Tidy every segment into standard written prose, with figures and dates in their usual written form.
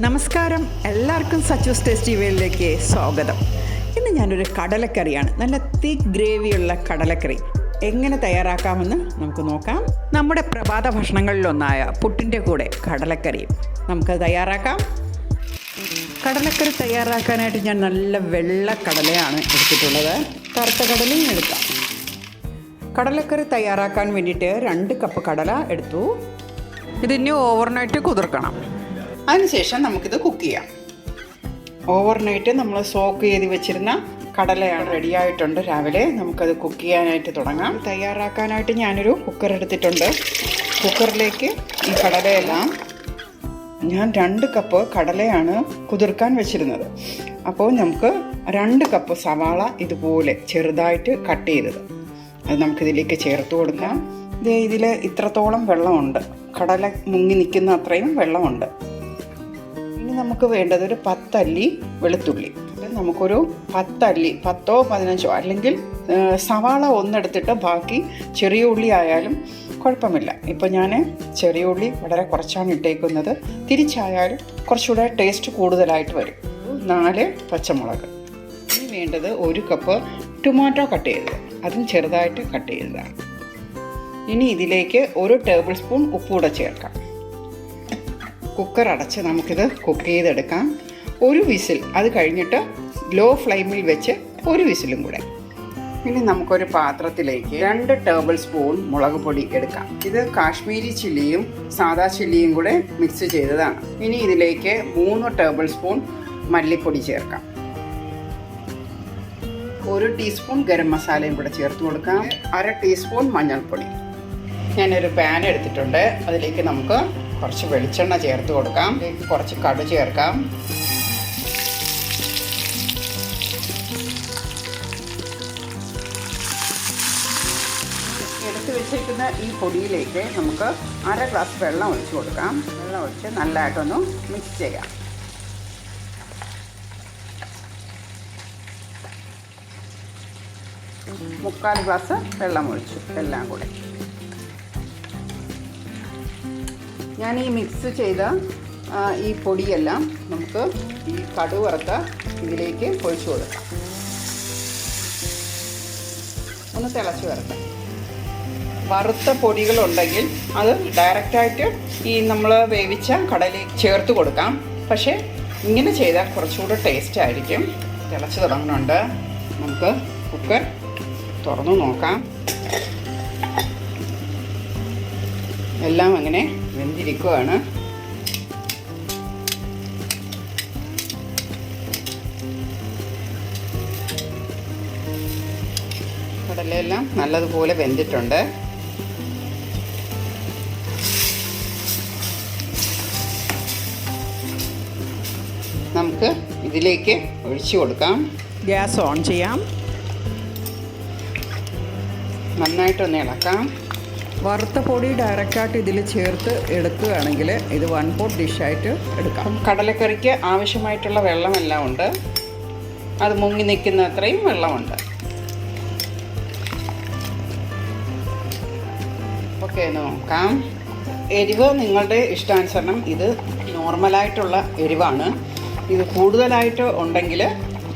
നമസ്കാരം, എല്ലാവർക്കും സച്ചൂസ് ടേസ്റ്റി വേയിലേക്ക് സ്വാഗതം. ഇന്ന് ഞാനൊരു കടലക്കറിയാണ്, നല്ല തിക്ക് ഗ്രേവിയുള്ള കടലക്കറി എങ്ങനെ തയ്യാറാക്കാമെന്ന് നമുക്ക് നോക്കാം. നമ്മുടെ പ്രഭാത ഭക്ഷണങ്ങളിലൊന്നായ പുട്ടിൻ്റെ കൂടെ കടലക്കറിയും നമുക്കത് തയ്യാറാക്കാം. കടലക്കറി തയ്യാറാക്കാനായിട്ട് ഞാൻ നല്ല വെള്ള കടലയാണ് എടുത്തിട്ടുള്ളത്. കറുത്ത കടലയും എടുക്കാം. കടലക്കറി തയ്യാറാക്കാൻ വേണ്ടിയിട്ട് 2 കപ്പ് കടല എടുത്തു. ഇതിന് ഓവർനൈറ്റ് കുതിർക്കണം. അതിനുശേഷം നമുക്കിത് കുക്ക് ചെയ്യാം. ഓവർനൈറ്റ് നമ്മൾ സോക്ക് ചെയ്ത് വെച്ചിരുന്ന കടലയാണ് റെഡിയായിട്ടുണ്ട്. രാവിലെ നമുക്കത് കുക്ക് ചെയ്യാനായിട്ട് തുടങ്ങാം. തയ്യാറാക്കാനായിട്ട് ഞാനൊരു കുക്കർ എടുത്തിട്ടുണ്ട്. കുക്കറിലേക്ക് ഈ കടലയെല്ലാം ഞാൻ 2 കപ്പ് കടലയാണ് കുതിർക്കാൻ വെച്ചിരുന്നത്. അപ്പോൾ നമുക്ക് 2 കപ്പ് സവാള ഇതുപോലെ ചെറുതായിട്ട് കട്ട് ചെയ്തത് അത് നമുക്കിതിലേക്ക് ചേർത്ത് കൊടുക്കാം. ഇതിൽ ഇത്രത്തോളം വെള്ളമുണ്ട്, കടല മുങ്ങി നിൽക്കുന്ന അത്രയും വെള്ളമുണ്ട്. ഇനി നമുക്ക് വേണ്ടത് ഒരു 10 അല്ലി വെളുത്തുള്ളി. നമുക്കൊരു 10 അല്ലി 10ഓ 15ഓ അല്ലെങ്കിൽ സവാള ഒന്നെടുത്തിട്ട് ബാക്കി ചെറിയ ഉള്ളി ആയാലും കുഴപ്പമില്ല. ഇപ്പോൾ ഞാൻ ചെറിയ ഉള്ളി വളരെ കുറച്ചാണ് ഇട്ടേക്കുന്നത്. തിരിച്ചായാലും കുറച്ചുകൂടെ ടേസ്റ്റ് കൂടുതലായിട്ട് വരും. 4 പച്ചമുളക്. ഇനി വേണ്ടത് 1 കപ്പ് ടൊമാറ്റോ കട്ട് ചെയ്തത്, അതും ചെറുതായിട്ട് കട്ട് ചെയ്തതാണ്. ഇനി ഇതിലേക്ക് 1 ടേബിൾ സ്പൂൺ ഉപ്പൂടെ ചേർക്കാം. കുക്കർ അടച്ച് നമുക്കിത് കുക്ക് ചെയ്തെടുക്കാം. 1 വിസിൽ, അത് കഴിഞ്ഞിട്ട് ലോ ഫ്ലെയിമിൽ വെച്ച് 1 വിസിലും കൂടെ. ഇനി നമുക്കൊരു പാത്രത്തിലേക്ക് 2 ടേബിൾ സ്പൂൺ മുളക് പൊടി എടുക്കാം. ഇത് കാശ്മീരി ചില്ലിയും സാദാ ചില്ലിയും കൂടെ മിക്സ് ചെയ്തതാണ്. ഇനി ഇതിലേക്ക് 3 ടേബിൾ സ്പൂൺ മല്ലിപ്പൊടി ചേർക്കാം. 1 ടീസ്പൂൺ ഗരം മസാലയും കൂടെ ചേർത്ത് കൊടുക്കാം. 1/2 ടീസ്പൂൺ മഞ്ഞൾപ്പൊടി. ഞാനൊരു പാൻ എടുത്തിട്ടുണ്ട്. അതിലേക്ക് നമുക്ക് കുറച്ച് വെളിച്ചെണ്ണ ചേർത്ത് കൊടുക്കാം. അതിലേക്ക് കുറച്ച് കടുക് ചേർക്കാം. എടുത്ത് വെച്ചിരിക്കുന്ന ഈ പൊടിയിലേക്ക് നമുക്ക് 1/2 ഗ്ലാസ് വെള്ളം ഒഴിച്ച് കൊടുക്കാം. വെള്ളം ഒഴിച്ച് നല്ലതായിട്ടൊന്ന് മിക്സ് ചെയ്യാം. മുക്കാൽ ഗ്ലാസ് വെള്ളം ഒഴിച്ചു എല്ലാം കൂടെ. ഞാൻ ഈ മിക്സ് ചെയ്ത ഈ പൊടിയെല്ലാം നമുക്ക് ഈ കടുക് വറുത്ത ഇതിലേക്ക് ഒഴിച്ചു കൊടുക്കാം. ഒന്ന് തിളച്ച് വരട്ടെ. വറുത്ത പൊടികളുണ്ടെങ്കിൽ അത് ഡയറക്റ്റായിട്ട് ഈ നമ്മൾ വേവിച്ച കടലയിലേക്ക് ചേർത്ത് കൊടുക്കാം. പക്ഷേ ഇങ്ങനെ ചെയ്താൽ കുറച്ചുകൂടെ ടേസ്റ്റ് ആയിരിക്കും. തിളച്ച് തുടങ്ങുന്നുണ്ട്. നമുക്ക് കുക്കർ തുറന്നു നോക്കാം. എല്ലാം അങ്ങനെ വെന്തിരിക്കുകയാണ്. കടലയെല്ലാം നല്ലതുപോലെ വെന്തിട്ടുണ്ട്. നമുക്ക് ഇതിലേക്ക് ഒഴിച്ചു കൊടുക്കാം. ഗ്യാസ് ഓൺ ചെയ്യാം. നന്നായിട്ടൊന്ന് ഇളക്കാം. വറുത്ത പൊടി ഡയറക്റ്റായിട്ട് ഇതിൽ ചേർത്ത് എടുക്കുകയാണെങ്കിൽ ഇത് 1 പോട്ട് ഡിഷായിട്ട് എടുക്കാം. കടലക്കറിക്ക് ആവശ്യമായിട്ടുള്ള വെള്ളമെല്ലാം ഉണ്ട്. അത് മുങ്ങി നിൽക്കുന്ന അത്രയും വെള്ളമുണ്ട്. ഓക്കെ, നോക്കാം. എരിവ് നിങ്ങളുടെ ഇഷ്ടാനുസരണം. ഇത് നോർമലായിട്ടുള്ള എരിവാണ്. ഇത് കൂടുതലായിട്ട് ഉണ്ടെങ്കിൽ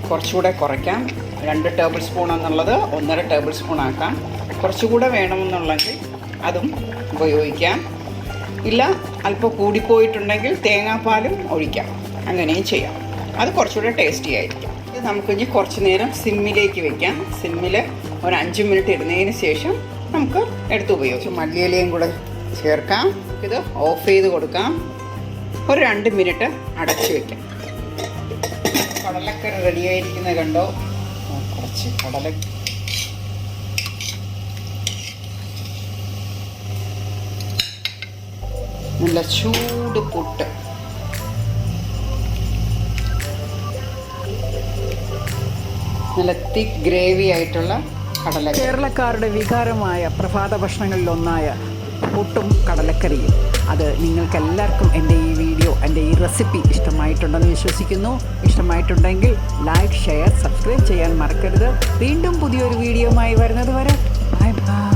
കുറച്ചുകൂടെ കുറയ്ക്കാം. 2 ടേബിൾ സ്പൂൺ എന്നുള്ളത് 1.5 ടേബിൾ സ്പൂൺ ആക്കാം. കുറച്ചുകൂടെ വേണമെന്നുണ്ടെങ്കിൽ അതും ഉപയോഗിക്കാം. ഇല്ല, അല്പം കൂടിപ്പോയിട്ടുണ്ടെങ്കിൽ തേങ്ങാപ്പാലും ഒഴിക്കാം. അങ്ങനെയും ചെയ്യാം. അത് കുറച്ചുകൂടെ ടേസ്റ്റി ആയിരിക്കും. ഇത് നമുക്കിനി കുറച്ച് നേരം സിമ്മിലേക്ക് വെക്കാം. സിമ്മിൽ ഒരു 5 മിനിറ്റ് ഇടുന്നതിന് ശേഷം നമുക്ക് എടുത്ത് ഉപയോഗിച്ച് മല്ലിയിലയും കൂടെ ചേർക്കാം. ഇത് ഓഫ് ചെയ്ത് കൊടുക്കാം. ഒരു 2 മിനിറ്റ് അടച്ച് വയ്ക്കാം. കടലക്കറി റെഡിയായിരിക്കുന്നത് കണ്ടോ? കുറച്ച് കടല നല്ല ചൂട് പുട്ട്. നല്ല തിക്ക് ഗ്രേവി ആയിട്ടുള്ള കടല. കേരളക്കാരുടെ വികാരമായ പ്രഭാത ഭക്ഷണങ്ങളിലൊന്നായ പുട്ടും കടലക്കറിയും. അത് നിങ്ങൾക്കെല്ലാവർക്കും എൻ്റെ ഈ വീഡിയോ, എൻ്റെ ഈ റെസിപ്പി ഇഷ്ടമായിട്ടുണ്ടെന്ന് വിശ്വസിക്കുന്നു. ഇഷ്ടമായിട്ടുണ്ടെങ്കിൽ ലൈക്ക്, ഷെയർ, സബ്സ്ക്രൈബ് ചെയ്യാൻ മറക്കരുത്. വീണ്ടും പുതിയൊരു വീഡിയോയുമായി വരുന്നത് വരെ ബൈ ബൈ.